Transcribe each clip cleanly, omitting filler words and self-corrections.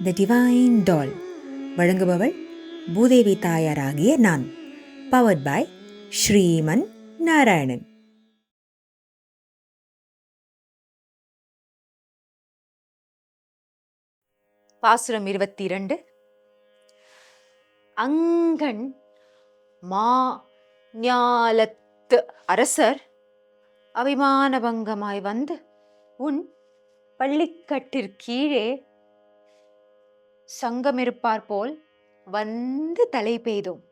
The divine டால். வழங்குபவள் பூதேவி தாயாராகிய நான். Powered by Sriman Narayanan. பாசுரம் 22. அங்கண் மா ஞாலத்து அரசர் அபிமானபங்கமாய் வந்து உன் பள்ளிக்கட்டிற்கீழே சங்கமிருப்பார் போல் வந்து தலை பெய்தோம்.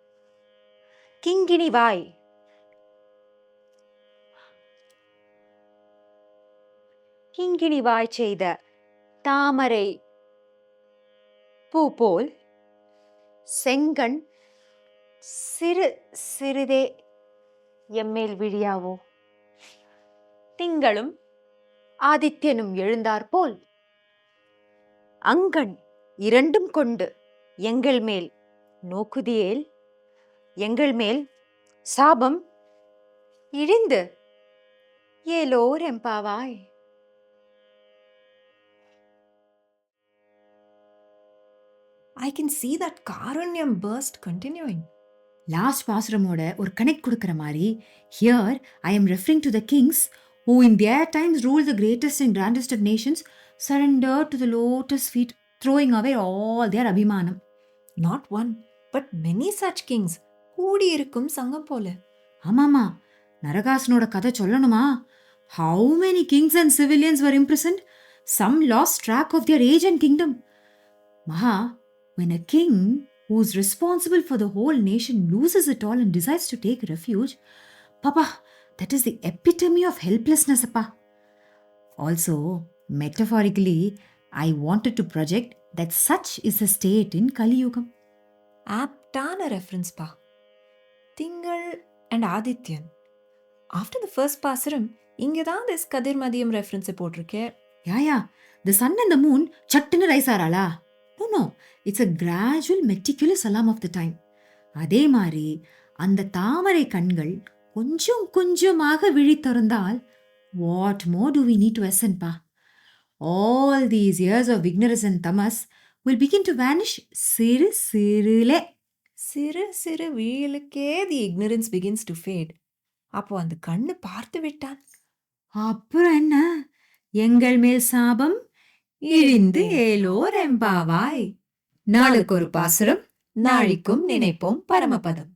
கிங்கிணி வாய் கிங்கிணி வாய் செய்த தாமரை பூ போல் செங்கண் சிறு சிறிதே எம்மேல் விழியாவோ. திங்களும் ஆதித்யனும் எழுந்தாற்போல் அங்கண் இரண்டும் கொண்டு எங்கள் மேல் நோக்குதியேல் எங்கள் மேல் சாபம் இழிந்து ஏலோர் எம்பாவாய். I can see that Karunyam burst continuing. Last பாசுரமோட ஒரு கனெக்ட் கொடுக்குற மாதிரி here I am referring to the kings who in their times ruled the greatest and grandest of nations, surrendered to the lotus feet, throwing away all their abhimanam. Not one, but many such kings. கூடி இருக்கும் சங்கம் போல. ஆமாமா, நரகாசனோட கதை சொல்லணுமா? How many kings and civilians were imprisoned? Some lost track of their age and kingdom. Maha, when a king who's responsible for the whole nation loses it all and decides to take refuge, Papa, that is the epitome of helplessness, Appa. Also, metaphorically, I wanted to project that such is the state in Kali Yugam. Aptana reference pa. Tingal and Adityan. After the first பாசுரம் இங்க தான் this கதிர் மதியம் reference போட்டிருக்கேன். Yeah, the sun and the moon சட்டுன்னு rice ஆறாளா? No, it's a gradual meticulous alarm of the time. அதே மாதிரி அந்த தாமரை கண்கள் கொஞ்சம் கொஞ்சமாக விழி திறந்தால் what more do we need to ascend, pa? All these years of ignorance and tamas will begin to vanish சிறு சிறுலே. சிறு சிறு வீலுக்கே the ignorance begins to fade. அப்போ அந்த கண்ணு பார்த்து விட்டான். அப்புறம் என்ன? எங்கள் மேல் சாபம் இழிந்து ஏலோர் எம்பாவாய். நாளுக்கு ஒரு பாசுரம், நாழிக்கும் நினைப்போம் பரமபதம்.